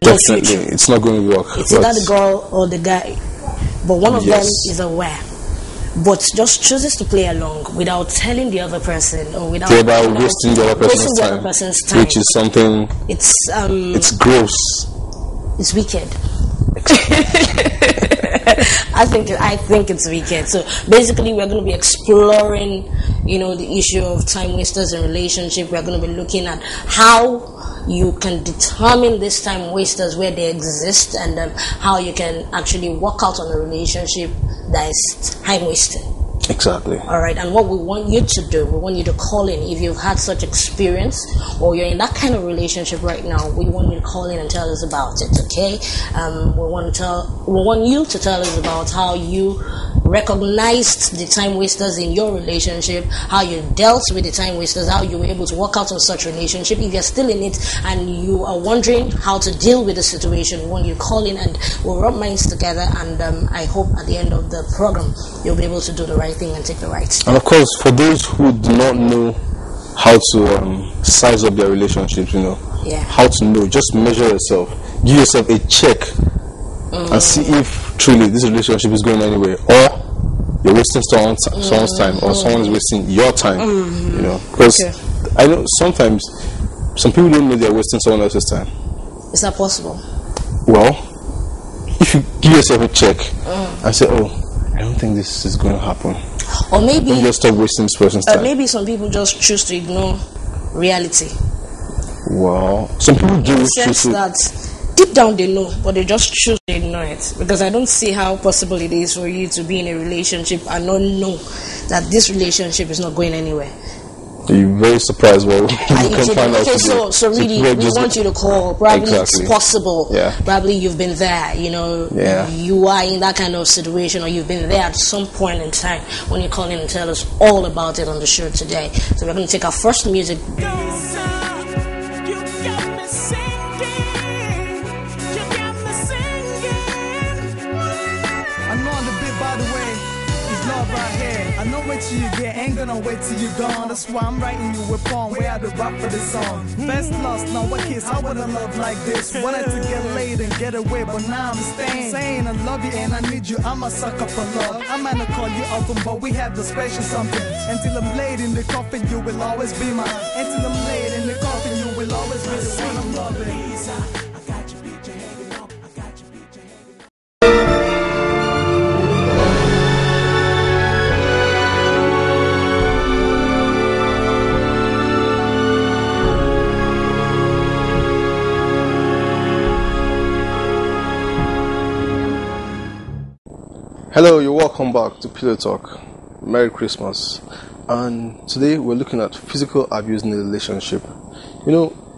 Definitely, it's not going to work. It's either the girl or the guy, but one of them is aware, but just chooses to play along without telling the other person or without wasting the other person's time, which is something. It's gross. It's wicked. I think it's wicked. So basically, we're going to be exploring, the issue of time wasters in relationship. We're going to be looking at how you can determine these time wasters where they exist, and how you can actually work out on a relationship that is time wasting. Exactly. All right, and what we want you to do, we want you to call in if you've had such experience or you're in that kind of relationship right now. We want you to call in and tell us about it. Okay, we want you to tell us about how you recognized the time wasters in your relationship, how you dealt with the time wasters, how you were able to work out on such relationship. If you're still in it and you are wondering how to deal with the situation, we want you to call in and we'll rub minds together, and I hope at the end of the program you'll be able to do the right thing and take the right step. And of course, for those who do not know how to size up their relationships, how to know, just measure yourself, give yourself a check, and see if truly this relationship is going anywhere, or you're wasting someone's time, or someone is wasting your time. Because I know sometimes some people don't know they're wasting someone else's time. Is that possible? Well, if you give yourself a check and say, I don't think this is going to happen, or maybe don't just stop wasting this person's time. Maybe some people just choose to ignore reality. Well, some people do. In the sense that deep down they know, but they just choose to ignore it. Because I don't see how possible it is for you to be in a relationship and not know that this relationship is not going anywhere. You're very surprised. Well, you can find out. Okay, so really, we want you to call. Probably it's possible. Yeah. Probably you've been there. You are in that kind of situation, or you've been there at some point in time when you call in and tell us all about it on the show today. So we're going to take our first music. You get ain't gonna wait till you're gone. That's why I'm writing you a poem where I do rap for this song. Best lost, now what kids, how would I love like this? Wanted to get laid and get away, but now I'm staying. Saying I love you and I need you, I'm a sucker for love. I might not call you often, but we have the special something. Until I'm laid in the coffin, you will always be mine. Until I'm laid in the coffin, you will always be the one I'm loving. Hello, you're welcome back to Pillow Talk. Merry Christmas. And today we're looking at physical abuse in a relationship.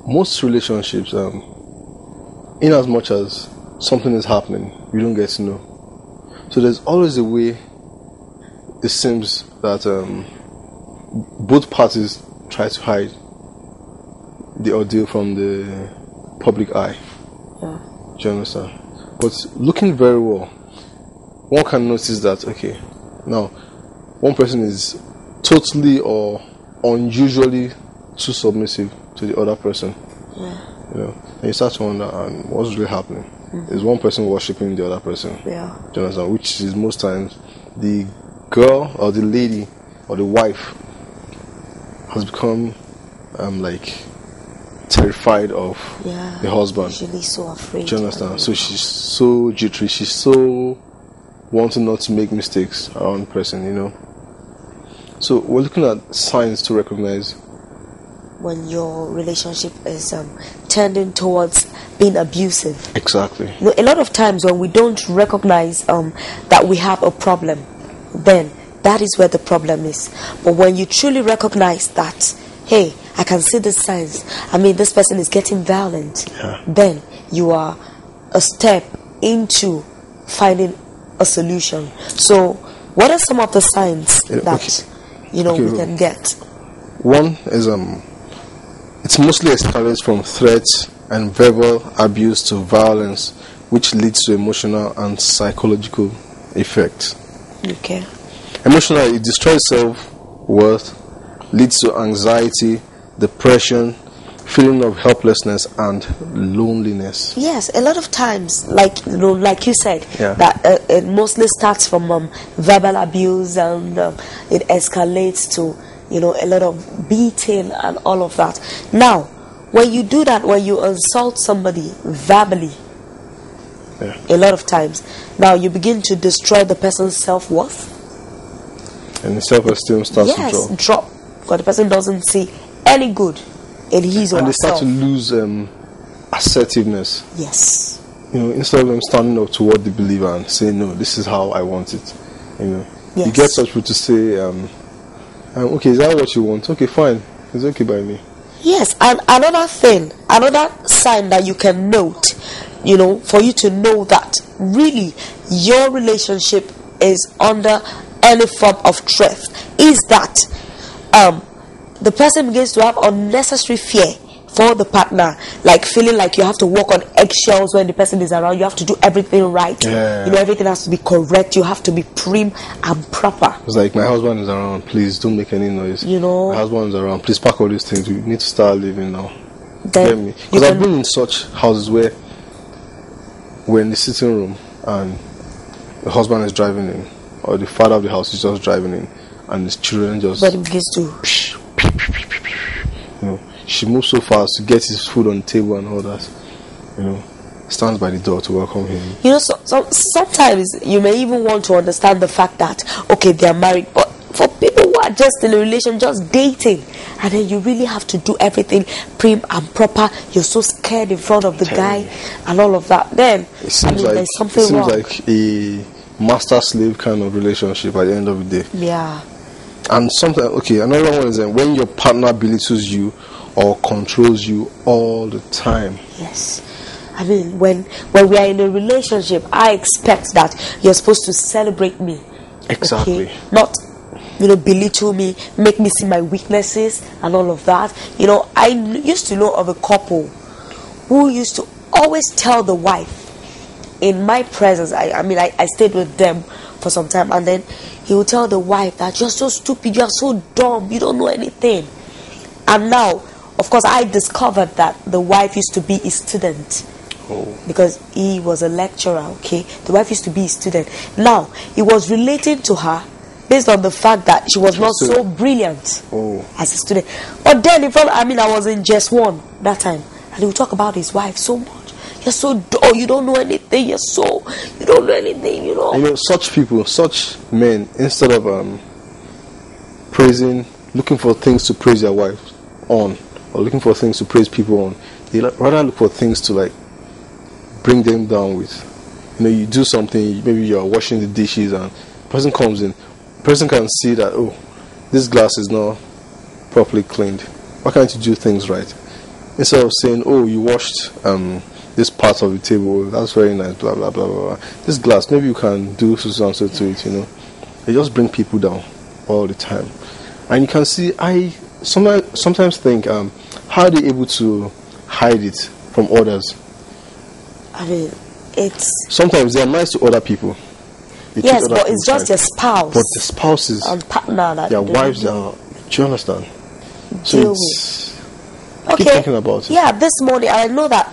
Most relationships, in as much as something is happening, you don't get to know. So there's always a way it seems that both parties try to hide the ordeal from the public eye. Yeah. Do you understand? But looking very well, one can notice that, okay, now one person is totally or unusually too submissive to the other person. Yeah. And you start to wonder, what's really happening? Is one person worshipping the other person? Yeah. Do you understand? Which is most times the girl or the lady or the wife has become terrified of the husband. Usually so afraid. Do you understand? So she's so jittery, she's so wanting not to make mistakes around the person, So we're looking at signs to recognize when your relationship is tending towards being abusive. Exactly. A lot of times when we don't recognize that we have a problem, then that is where the problem is. But when you truly recognize that, hey, I can see the signs, this person is getting violent, then you are a step into finding a solution. So what are some of the signs that we can get? One is it's mostly escalates from threats and verbal abuse to violence, which leads to emotional and psychological effects. Okay. Emotional, it destroys self-worth, leads to anxiety, depression, feeling of helplessness and loneliness. Yes, a lot of times, like like you said, Yeah. that it mostly starts from verbal abuse, and it escalates to a lot of beating and all of that. Now, when you do that, when you insult somebody verbally, Yeah. a lot of times, now you begin to destroy the person's self-worth. And the self-esteem starts Yes, to drop. drop, because the person doesn't see any good in his or And they herself. start to lose assertiveness. Yes. Instead of them standing up to what they believe and saying, no, this is how I want it. You Yes. get such people to say, okay, is that what you want? Okay, fine. It's okay by me. Yes, and another thing, another sign that you can note, for you to know that really your relationship is under any form of threat, is that the person begins to have unnecessary fear for the partner, like feeling like you have to walk on eggshells when the person is around. You have to do everything right. Yeah. Everything has to be correct. You have to be prim and proper. It's like, my husband is around, please don't make any noise. My husband is around, please pack all these things. We need to start living now. Get me? Because I've been in such houses where we're in the sitting room and the husband is driving in, or the father of the house is just driving in, and his children just. But it begins to. She moves so fast to get his food on the table and all that. Stands by the door to welcome him. Sometimes you may even want to understand the fact that, okay, they are married, but for people who are just in a relation, just dating, and then you really have to do everything prim and proper. You're so scared in front of the guy and all of that. Then it seems there's something wrong. like a master-slave kind of relationship at the end of the day. Yeah. And sometimes, okay, another one is when your partner belittles you or controls you all the time. Yes. When we are in a relationship, I expect that you're supposed to celebrate me. Exactly. Okay? Not, belittle me, make me see my weaknesses and all of that. I used to know of a couple who used to always tell the wife in my presence. I stayed with them for some time, and then he would tell the wife that you're so stupid, you're so dumb, you don't know anything. And now, of course, I discovered that the wife used to be a student. Oh. Because he was a lecturer. Okay, the wife used to be a student. Now he was relating to her based on the fact that she was not so brilliant as a student. But then in front, I was in just one that time, and he would talk about his wife so much. You're so dull, you don't know anything. You don't know anything. Such people, such men, instead of looking for things to praise their wife on, or looking for things to praise people on, they rather look for things to bring them down with. You do something, maybe you're washing the dishes and the person comes in, the person can see that, oh, this glass is not properly cleaned, why can't you do things right? Instead of saying, oh, you washed this part of the table, that's very nice, blah blah blah blah. This glass, maybe you can do so and so to it. They just bring people down all the time. And you can see, I sometimes think, how are they able to hide it from others? It's sometimes they are nice to other people. Yes, but it's just their spouse. But the spouses and partner that their wives are. Do you understand? So I keep thinking about it. Yeah, this morning I know that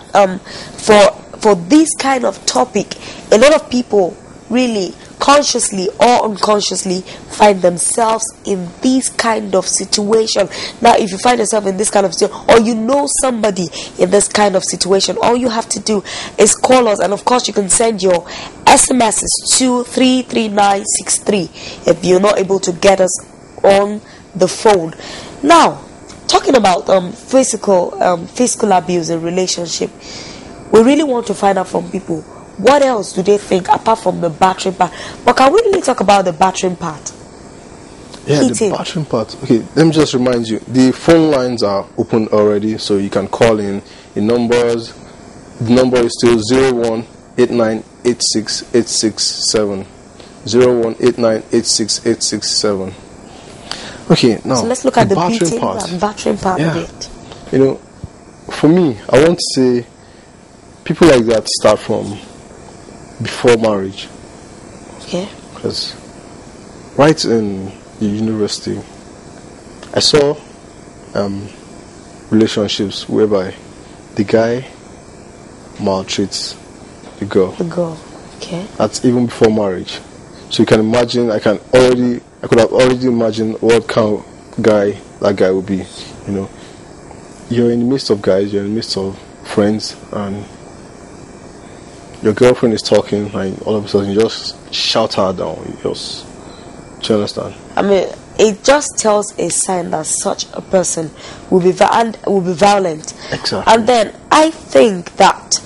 for this kind of topic, a lot of people really consciously or unconsciously find themselves in this kind of situation. Now, if you find yourself in this kind of situation, or you know somebody in this kind of situation, all you have to do is call us, and of course you can send your SMSs to 33963 if you're not able to get us on the phone. Now, talking about physical abuse in relationship, we really want to find out from people, what else do they think apart from the battering part? But can we really talk about the battering part? Yeah, the battering part. Okay, let me just remind you, the phone lines are open already, so you can call in. The number is still 0189868667. 0189868667. Okay, now so let's look at the battering part. And battering part of it. For me, I want to say people like that start from before marriage. Okay. Because right in the university, I saw relationships whereby the guy maltreats the girl. The girl. Okay. That's even before marriage. So you can imagine, I could have already imagined what kind of guy that guy would be. You know, you're in the midst of guys, you're in the midst of friends, and your girlfriend is talking, and all of a sudden you just shout her down. Do you understand? I mean, it just tells a sign that such a person will be violent. Exactly. And then I think that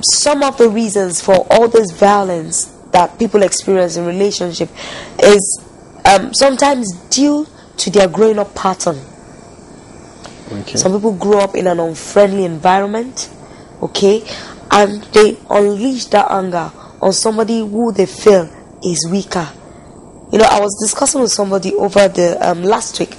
some of the reasons for all this violence that people experience in relationship is sometimes due to their growing up pattern. Okay. Some people grow up in an unfriendly environment, okay, and they unleash that anger on somebody who they feel is weaker. You know, I was discussing with somebody over the last week,